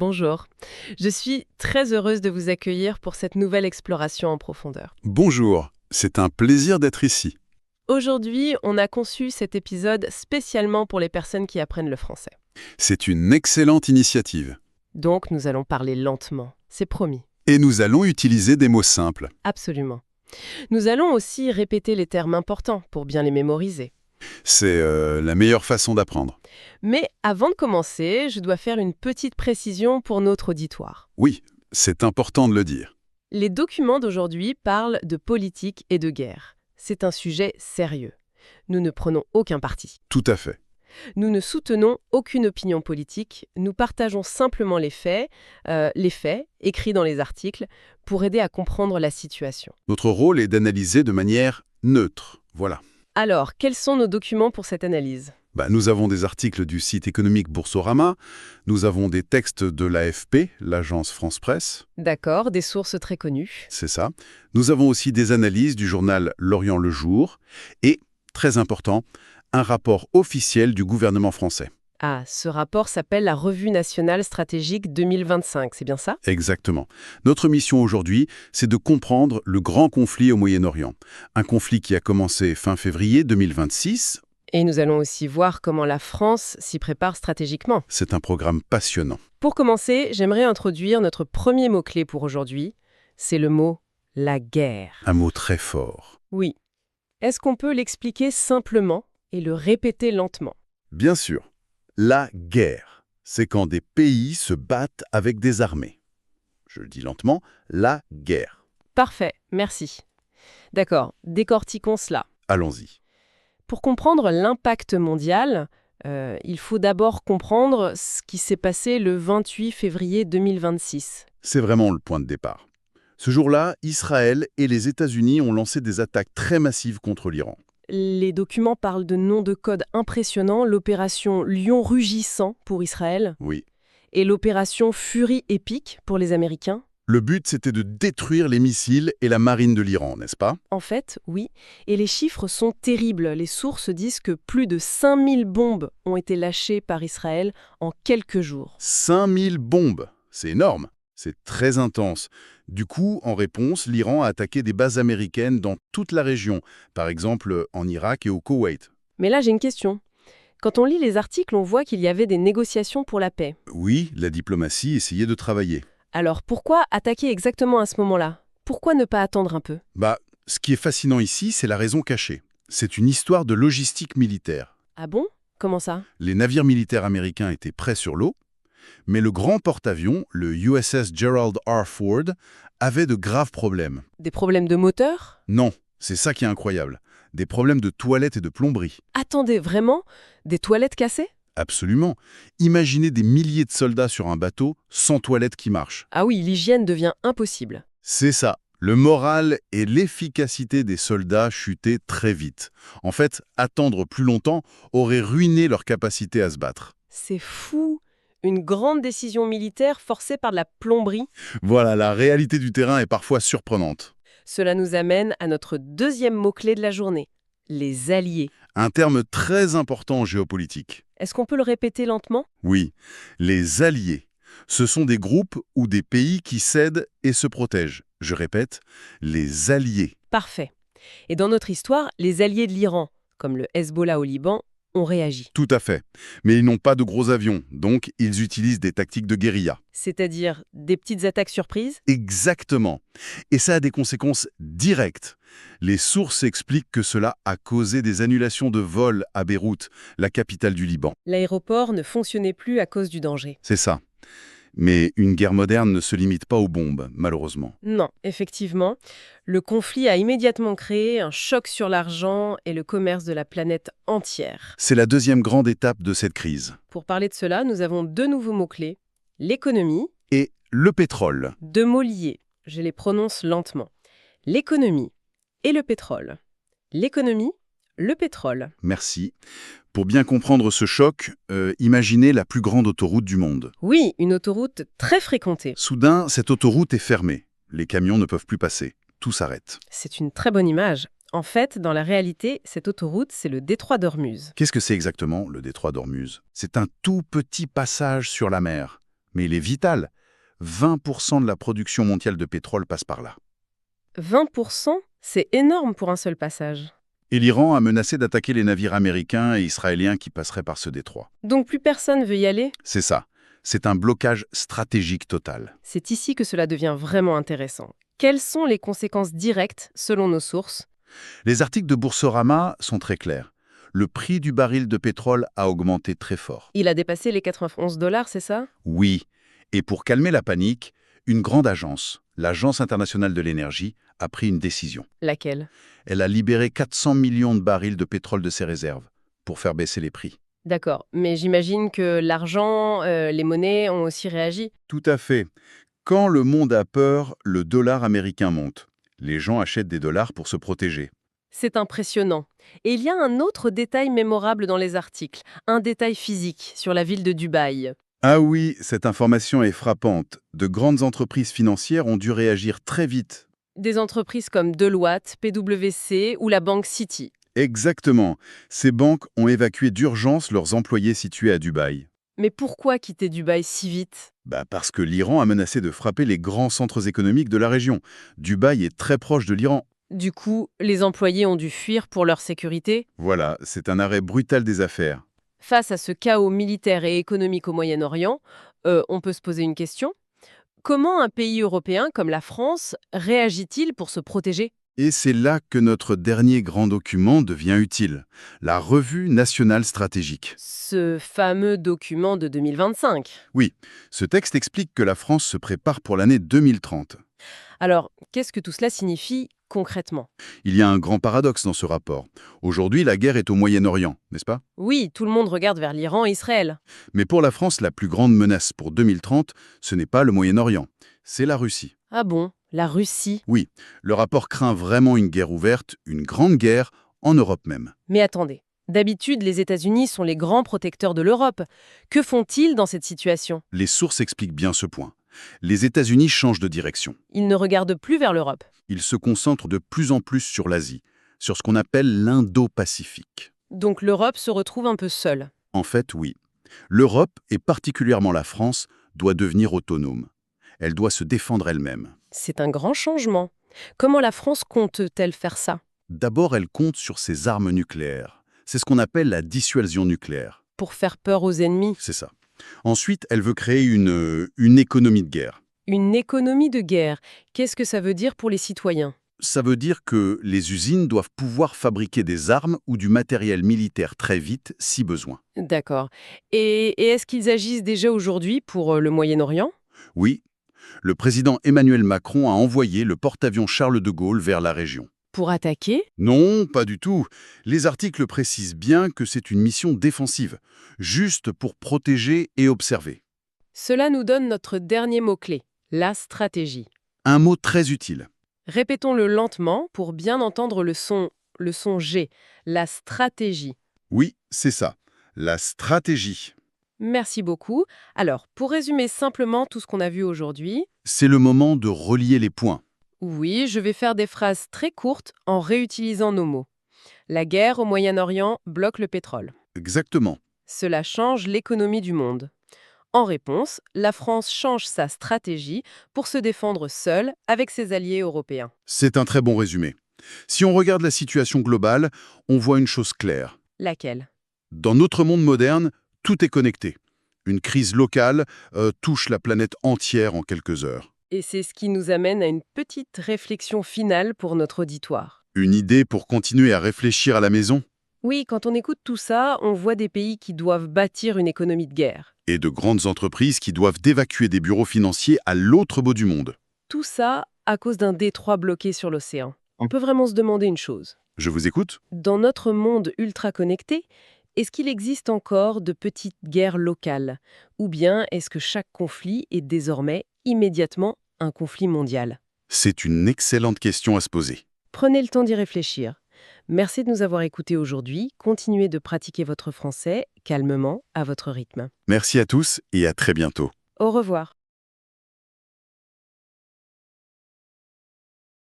Bonjour. Je suis très heureuse de vous accueillir pour cette nouvelle exploration en profondeur. Bonjour, c'est un plaisir d'être ici. Aujourd'hui, on a conçu cet épisode spécialement pour les personnes qui apprennent le français. C'est une excellente initiative. Donc, nous allons parler lentement. C'est promis. Et nous allons utiliser des mots simples. Absolument. Nous allons aussi répéter les termes importants pour bien les mémoriser. C'est la meilleure façon d'apprendre. Mais avant de commencer, je dois faire une petite précision pour notre auditoire. Oui, c'est important de le dire. Les documents d'aujourd'hui parlent de politique et de guerre. C'est un sujet sérieux. Nous ne prenons aucun parti. Tout à fait. Nous ne soutenons aucune opinion politique, nous partageons simplement les faits écrits dans les articles, pour aider à comprendre la situation. Notre rôle est d'analyser de manière neutre. Voilà. Alors, quels sont nos documents pour cette analyse ? Nous avons des articles du site économique Boursorama, nous avons des textes de l'AFP, l'agence France Presse, D'accord, des sources très connues. c'est ça. Nous avons aussi des analyses du journal L'Orient le Jour et, très important, un rapport officiel du gouvernement français. Ah, ce rapport s'appelle la Revue nationale stratégique 2025, c'est bien ça ? Exactement. Notre mission aujourd'hui, c'est de comprendre le grand conflit au Moyen-Orient. Un conflit qui a commencé fin février 2026. Et nous allons aussi voir comment la France s'y prépare stratégiquement. C'est un programme passionnant. Pour commencer, j'aimerais introduire notre premier mot-clé pour aujourd'hui. C'est le mot « la guerre Un mot très fort. ». Oui. Est-ce qu'on peut l'expliquer simplement et le répéter lentement ? Bien sûr. La guerre, c'est quand des pays se battent avec des armées. Je le dis lentement, la guerre. Parfait, merci. D'accord, décortiquons cela. Allons-y. Pour comprendre l'impact mondial, il faut d'abord comprendre ce qui s'est passé le 28 février 2026. C'est vraiment le point de départ. Ce jour-là, Israël et les États-Unis ont lancé des attaques très massives contre l'Iran. Les documents parlent de noms de code impressionnants, l'opération Lion rugissant pour Israël Oui. et l'opération Fury épique pour les Américains. Le but, c'était de détruire les missiles et la marine de l'Iran, n'est-ce pas? En fait, oui. Et les chiffres sont terribles. Les sources disent que plus de 5000 bombes ont été lâchées par Israël en quelques jours. 5000 bombes, c'est énorme. C'est très intense. Du coup, en réponse, l'Iran a attaqué des bases américaines dans toute la région, par exemple en Irak et au Koweït. Mais là, j'ai une question. Quand on lit les articles, on voit qu'il y avait des négociations pour la paix. Oui, la diplomatie essayait de travailler. Alors pourquoi attaquer exactement à ce moment-là ? Pourquoi ne pas attendre un peu ? Ce qui est fascinant ici, c'est la raison cachée. C'est une histoire de logistique militaire. Ah bon ? Comment ça ? Les navires militaires américains étaient prêts sur l'eau, mais le grand porte-avions, le USS Gerald R. Ford, avait de graves problèmes. Des problèmes de moteur ? Non, c'est ça qui est incroyable. Des problèmes de toilettes et de plomberie. Attendez, vraiment ? Des toilettes cassées ? Absolument. Imaginez des milliers de soldats sur un bateau sans toilettes qui marchent. Ah oui, l'hygiène devient impossible. C'est ça. Le moral et l'efficacité des soldats chutaient très vite. En fait, attendre plus longtemps aurait ruiné leur capacité à se battre. C'est fou ! Une grande décision militaire forcée par de la plomberie. Voilà, la réalité du terrain est parfois surprenante. Cela nous amène à notre deuxième mot-clé de la journée, les alliés. Un terme très important en géopolitique. Est-ce qu'on peut le répéter lentement ? Oui, les alliés. Ce sont des groupes ou des pays qui s'aident et se protègent. Je répète, les alliés. Parfait. Et dans notre histoire, les alliés de l'Iran, comme le Hezbollah au Liban, ont réagi. Tout à fait. Mais ils n'ont pas de gros avions, donc ils utilisent des tactiques de guérilla. C'est-à-dire des petites attaques surprises ? Exactement. Et ça a des conséquences directes. Les sources expliquent que cela a causé des annulations de vols à Beyrouth, la capitale du Liban. L'aéroport ne fonctionnait plus à cause du danger. C'est ça. Mais une guerre moderne ne se limite pas aux bombes, malheureusement. Non, effectivement. Le conflit a immédiatement créé un choc sur l'argent et le commerce de la planète entière. C'est la deuxième grande étape de cette crise. Pour parler de cela, nous avons deux nouveaux mots-clés. L'économie, Et le pétrole. deux mots liés. Je les prononce lentement. L'économie et le pétrole. L'économie, le pétrole. Merci. Pour bien comprendre ce choc, imaginez la plus grande autoroute du monde. Oui, une autoroute très fréquentée. Soudain, cette autoroute est fermée. Les camions ne peuvent plus passer. Tout s'arrête. C'est une très bonne image. En fait, dans la réalité, cette autoroute, c'est le détroit d'Ormuz. Qu'est-ce que c'est exactement, le détroit d'Ormuz? C'est un tout petit passage sur la mer. mais il est vital. 20% de la production mondiale de pétrole passe par là. 20%, c'est énorme pour un seul passage. Et l'Iran a menacé d'attaquer les navires américains et israéliens qui passeraient par ce détroit. Donc plus personne veut y aller? C'est ça. C'est un blocage stratégique total. C'est ici que cela devient vraiment intéressant. Quelles sont les conséquences directes, selon nos sources? Les articles de Boursorama sont très clairs. Le prix du baril de pétrole a augmenté très fort. Il a dépassé les 91 $, c'est ça? Oui. Et pour calmer la panique, une grande agence, l'Agence internationale de l'énergie, a pris une décision. Laquelle? Elle a libéré 400 millions de barils de pétrole de ses réserves pour faire baisser les prix. D'accord, mais j'imagine que l'argent, les monnaies ont aussi réagi. Tout à fait. Quand le monde a peur, le dollar américain monte. Les gens achètent des dollars pour se protéger. C'est impressionnant. Et il y a un autre détail mémorable dans les articles, un détail physique sur la ville de Dubaï. Ah oui, cette information est frappante. De grandes entreprises financières ont dû réagir très vite. Des entreprises comme Deloitte, PwC ou la banque Citi. Exactement. Ces banques ont évacué d'urgence leurs employés situés à Dubaï. Mais pourquoi quitter Dubaï si vite? Parce que l'Iran a menacé de frapper les grands centres économiques de la région. Dubaï est très proche de l'Iran. Du coup, les employés ont dû fuir pour leur sécurité. Voilà, c'est un arrêt brutal des affaires. Face à ce chaos militaire et économique au Moyen-Orient, on peut se poser une question. Comment un pays européen comme la France réagit-il pour se protéger? Et c'est là que notre dernier grand document devient utile, la Revue nationale stratégique. Ce fameux document de 2025. Oui, ce texte explique que la France se prépare pour l'année 2030. Alors, qu'est-ce que tout cela signifie concrètement? Il y a un grand paradoxe dans ce rapport. Aujourd'hui, la guerre est au Moyen-Orient, n'est-ce pas? Oui, tout le monde regarde vers l'Iran et Israël. Mais pour la France, la plus grande menace pour 2030, ce n'est pas le Moyen-Orient, c'est la Russie. Ah bon? La Russie? Oui, le rapport craint vraiment une guerre ouverte, une grande guerre, en Europe même. Mais attendez, d'habitude, les États-Unis sont les grands protecteurs de l'Europe. Que font-ils dans cette situation? Les sources expliquent bien ce point. Les États-Unis changent de direction. Ils ne regardent plus vers l'Europe. Ils se concentrent de plus en plus sur l'Asie, sur ce qu'on appelle l'Indo-Pacifique. Donc l'Europe se retrouve un peu seule. En fait, oui. L'Europe, et particulièrement la France, doit devenir autonome. Elle doit se défendre elle-même. C'est un grand changement. Comment la France compte-t-elle faire ça? D'abord, elle compte sur ses armes nucléaires. C'est ce qu'on appelle la dissuasion nucléaire. Pour faire peur aux ennemis? C'est ça. Ensuite, elle veut créer une économie de guerre. Une économie de guerre. Qu'est-ce que ça veut dire pour les citoyens? Ça veut dire que les usines doivent pouvoir fabriquer des armes ou du matériel militaire très vite, si besoin. D'accord. Et est-ce qu'ils agissent déjà aujourd'hui pour le Moyen-Orient? Oui, le président Emmanuel Macron a envoyé le porte-avions Charles de Gaulle vers la région. Pour attaquer? Non, pas du tout. Les articles précisent bien que c'est une mission défensive, juste pour protéger et observer. Cela nous donne notre dernier mot-clé, la stratégie. Un mot très utile. Répétons-le lentement pour bien entendre le son G, la stratégie. Oui, c'est ça, la stratégie. Merci beaucoup. Alors, pour résumer simplement tout ce qu'on a vu aujourd'hui, C'est le moment de relier les points. oui, je vais faire des phrases très courtes en réutilisant nos mots. La guerre au Moyen-Orient bloque le pétrole. Exactement. Cela change l'économie du monde. En réponse, la France change sa stratégie pour se défendre seule avec ses alliés européens. C'est un très bon résumé. Si on regarde la situation globale, on voit une chose claire. Laquelle? Dans notre monde moderne, tout est connecté. Une crise locale touche la planète entière en quelques heures. Et c'est ce qui nous amène à une petite réflexion finale pour notre auditoire. Une idée pour continuer à réfléchir à la maison? Oui, quand on écoute tout ça, on voit des pays qui doivent bâtir une économie de guerre. Et de grandes entreprises qui doivent évacuer des bureaux financiers à l'autre bout du monde. Tout ça à cause d'un détroit bloqué sur l'océan. On peut vraiment se demander une chose. Je vous écoute? Dans notre monde ultra connecté, est-ce qu'il existe encore de petites guerres locales? Ou bien est-ce que chaque conflit est désormais immédiatement un conflit mondial? C'est une excellente question à se poser. Prenez le temps d'y réfléchir. Merci de nous avoir écoutés aujourd'hui. Continuez de pratiquer votre français calmement, à votre rythme. Merci à tous et à très bientôt. Au revoir.